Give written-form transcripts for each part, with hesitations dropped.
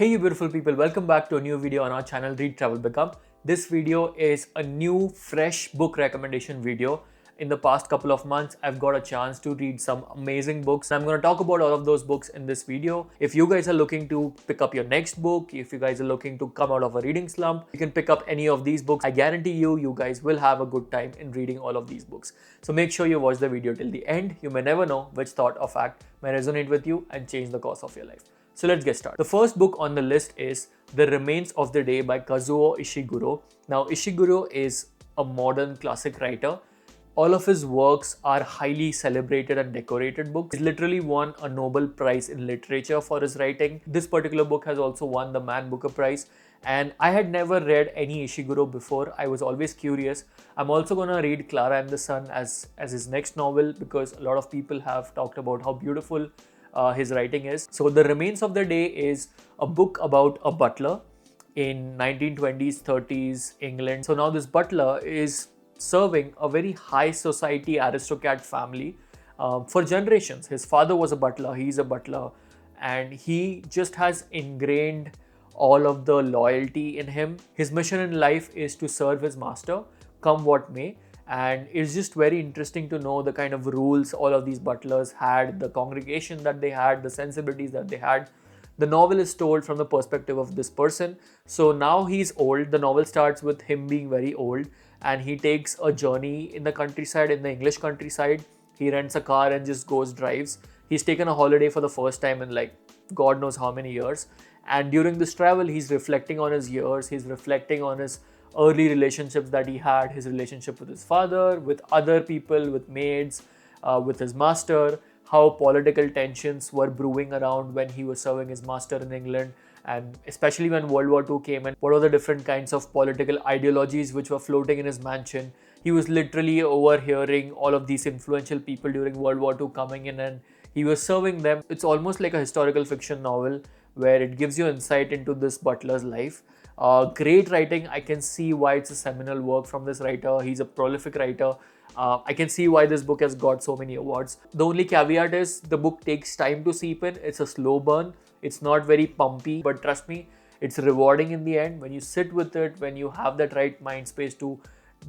Hey you beautiful people, welcome back to a new video on our channel Read Travel Become. This video is a new fresh book recommendation video. In the past couple of months, I've got a chance to read some amazing books. I'm going to talk about all of those books in this video. If you guys are looking to pick up your next book, if you guys are looking to come out of a reading slump, you can pick up any of these books. I guarantee you guys will have a good time in reading all of these books. So make sure you watch the video till the end. You may never know which thought or fact may resonate with you and change the course of your life. So let's get started. The first book on the list is The Remains of the Day by Kazuo Ishiguro. Now, Ishiguro is a modern classic writer. All of his works are highly celebrated and decorated books. He's literally won a Nobel Prize in Literature for his writing. This particular book has also won the Man Booker Prize. And I had never read any Ishiguro before. I was always curious. I'm also going to read Clara and the Sun as his next novel because a lot of people have talked about how beautiful his writing is. So The Remains of the Day is a book about a butler in 1920s, 30s England. So now this butler is serving a very high society aristocrat family for generations. His father was a butler, he's a butler, and he just has ingrained all of the loyalty in him. His mission in life is to serve his master, come what may. And it's just very interesting to know the kind of rules all of these butlers had, the congregation that they had, the sensibilities that they had. The novel is told from the perspective of this person. So now he's old. The novel starts with him being very old and he takes a journey in the countryside, in the English countryside. He rents a car and just goes, drives. He's taken a holiday for the first time in like God knows how many years. And during this travel, he's reflecting on his years. He's reflecting on his early relationships that he had, his relationship with his father, with other people, with maids, with his master, how political tensions were brewing around when he was serving his master in England, and especially when World War II came and what are the different kinds of political ideologies which were floating in his mansion. He was literally overhearing all of these influential people during World War II coming in and he was serving them. It's almost like a historical fiction novel where it gives you insight into this butler's life. Great writing. I can see why it's a seminal work from this writer. He's a prolific writer. I can see why this book has got so many awards. The only caveat is the book takes time to seep in. It's a slow burn. It's not very pumpy, but trust me, it's rewarding in the end. When you sit with it, when you have that right mind space to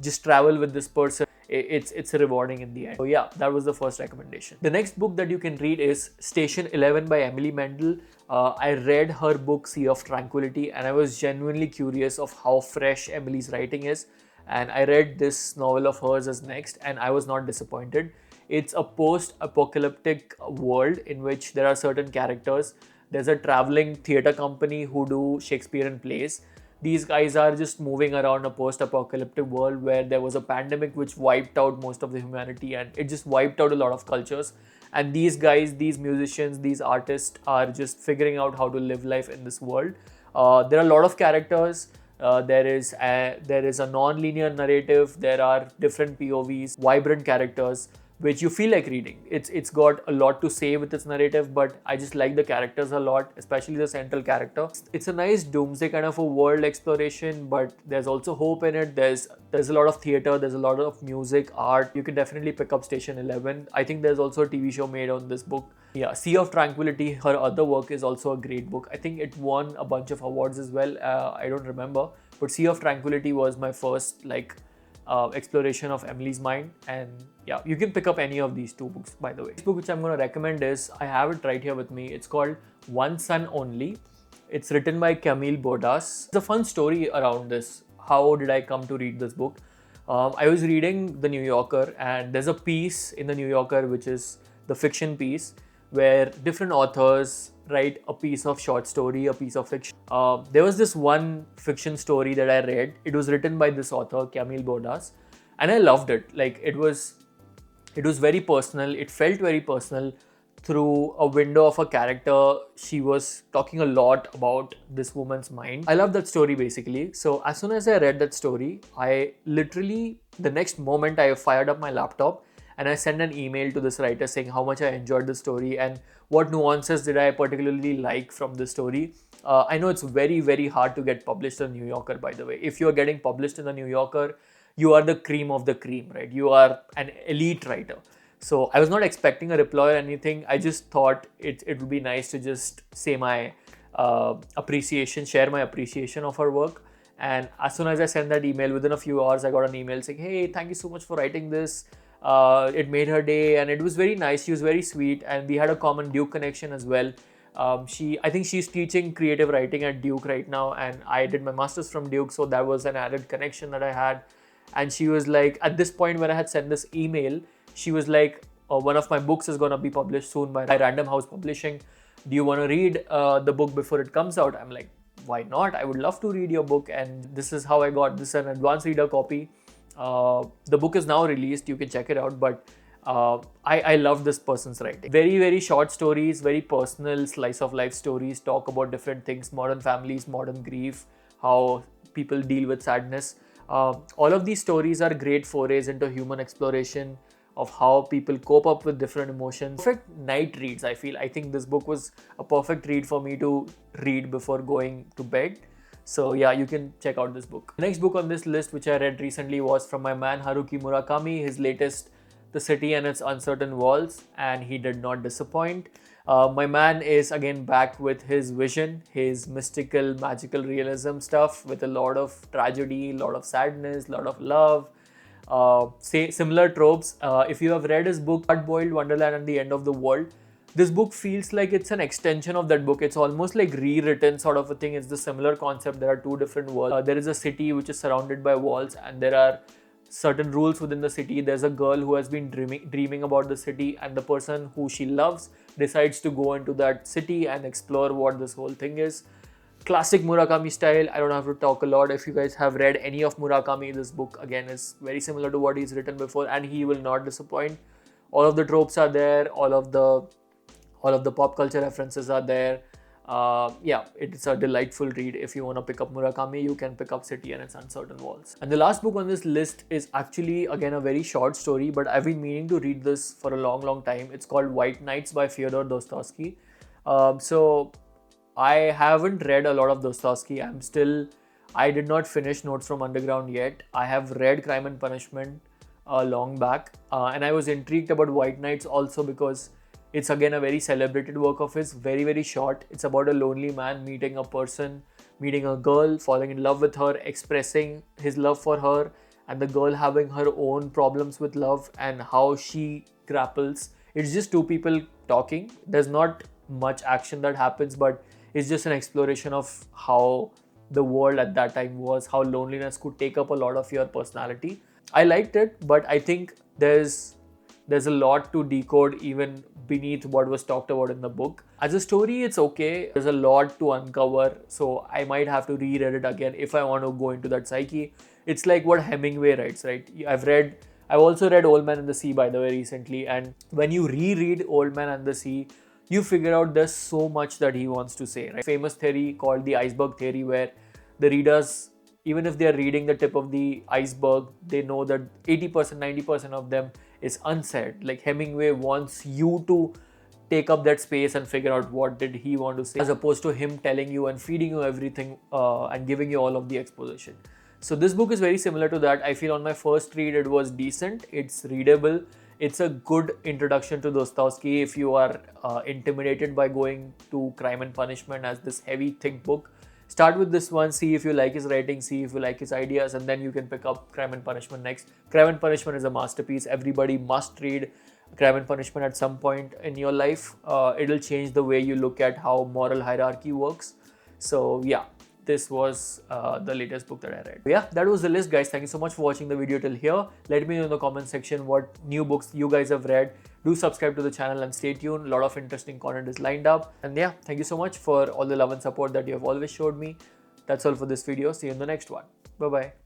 just travel with this person, it's rewarding in the end. So yeah, that was the first recommendation. The next book that you can read is Station 11 by Emily Mendel. I read her book Sea of Tranquility and I was genuinely curious of how fresh Emily's writing is, and I read this novel of hers as next and I was not disappointed. It's a post-apocalyptic world in which there are certain characters. There's a traveling theatre company who do Shakespearean plays. These guys are just moving around a post-apocalyptic world where there was a pandemic which wiped out most of the humanity and it just wiped out a lot of cultures. And these guys, these musicians, these artists are just figuring out how to live life in this world. There are a lot of characters. There is a non-linear narrative. There are different POVs, vibrant characters, which you feel like reading. It's got a lot to say with its narrative, but I just like the characters a lot, especially the central character. It's a nice doomsday kind of a world exploration, but there's also hope in it. There's a lot of theater, there's a lot of music, art. You can definitely pick up Station 11. I think there's also a TV show made on this book. Yeah, Sea of Tranquility, her other work, is also a great book. I think it won a bunch of awards as well. I don't remember, but Sea of Tranquility was my first exploration of Emily's mind. And yeah, you can pick up any of these two books, by the way. This book which I'm going to recommend is, I have it right here with me. It's called One Son Only. It's written by Camille Bodas. It's a fun story around this. How did I come to read this book? I was reading The New Yorker and there's a piece in The New Yorker which is the fiction piece where different authors write a piece of short story, a piece of fiction. There was this one fiction story that I read. It was written by this author, Camille Bodas, and I loved it. Like it was very personal. It felt very personal through a window of a character. She was talking a lot about this woman's mind. I love that story basically. So as soon as I read that story, I literally, the next moment I fired up my laptop and I sent an email to this writer saying how much I enjoyed the story and what nuances did I particularly like from the story. I know it's very, very hard to get published in the New Yorker, by the way. If you're getting published in the New Yorker, you are the cream of the cream, right? You are an elite writer. So I was not expecting a reply or anything. I just thought it would be nice to just say my appreciation, share my appreciation of her work. And as soon as I sent that email, within a few hours, I got an email saying, "Hey, thank you so much for writing this. It made her day," and it was very nice. She was very sweet, and we had a common Duke connection as well. I think she's teaching creative writing at Duke right now, and I did my master's from Duke, so that was an added connection that I had. And she was like, at this point when I had sent this email, she was like, one of my books is gonna be published soon by Random House Publishing. Do you want to read the book before it comes out? I'm like, why not? I would love to read your book. And this is how I got this, an advanced reader copy. The book is now released, you can check it out, but I love this person's writing. Very, very short stories, very personal slice of life stories, talk about different things, modern families, modern grief, how people deal with sadness. All of these stories are great forays into human exploration of how people cope up with different emotions. Perfect night reads, I feel. I think this book was a perfect read for me to read before going to bed. So yeah, you can check out this book. The next book on this list, which I read recently, was from my man Haruki Murakami, his latest, The City and Its Uncertain Walls, and he did not disappoint. My man is again back with his vision, his mystical, magical realism stuff with a lot of tragedy, a lot of sadness, a lot of love. Similar tropes. If you have read his book Hard Boiled Wonderland and the End of the World, this book feels like it's an extension of that book. It's almost like rewritten sort of a thing. It's the similar concept. There are two different worlds. There is a city which is surrounded by walls, and there are certain rules within the city. There's a girl who has been dreaming about the city, and the person who she loves decides to go into that city and explore what this whole thing is. Classic Murakami style. I don't have to talk a lot. If you guys have read any of Murakami, this book again is very similar to what he's written before, and he will not disappoint. All of the tropes are there. All of the pop culture references are there. Yeah, it's a delightful read. If you want to pick up Murakami, you can pick up City and Its Uncertain Walls. And the last book on this list is actually again a very short story, but I've been meaning to read this for a long time. It's called White Nights by Fyodor Dostoevsky. So I haven't read a lot of Dostoevsky. I did not finish Notes from Underground yet. I have read Crime and Punishment long back, and I was intrigued about White Nights also because it's again a very celebrated work of his, very short. It's about a lonely man meeting a girl, falling in love with her, expressing his love for her, and the girl having her own problems with love and how she grapples. It's just two people talking. There's not much action that happens, but it's just an exploration of how the world at that time was, how loneliness could take up a lot of your personality. I liked it, but I think there's a lot to decode even beneath what was talked about in the book. As a story, it's okay. There's a lot to uncover, so I might have to reread it again if I want to go into that psyche. It's like what Hemingway writes, right? I've also read Old Man and the Sea, by the way, recently, and when you reread Old Man and the Sea, you figure out there's so much that he wants to say, right? Famous theory called the iceberg theory, where the readers, even if they're reading the tip of the iceberg, they know that 80%, 90% of them is unsaid. Like Hemingway wants you to take up that space and figure out what did he want to say, as opposed to him telling you and feeding you everything and giving you all of the exposition. So this book is very similar to that. I feel on my first read it was decent. It's readable. It's a good introduction to Dostoevsky if you are intimidated by going to Crime and Punishment as this heavy, thick book. Start with this one, see if you like his writing, see if you like his ideas, and then you can pick up Crime and Punishment next. Crime and Punishment is a masterpiece. Everybody must read Crime and Punishment at some point in your life. It'll change the way you look at how moral hierarchy works. So yeah, this was the latest book that I read. Yeah, that was the list, guys. Thank you so much for watching the video till here. Let me know in the comment section what new books you guys have read. Do subscribe to the channel and stay tuned. A lot of interesting content is lined up. And yeah, thank you so much for all the love and support that you have always showed me. That's all for this video. See you in the next one. Bye-bye.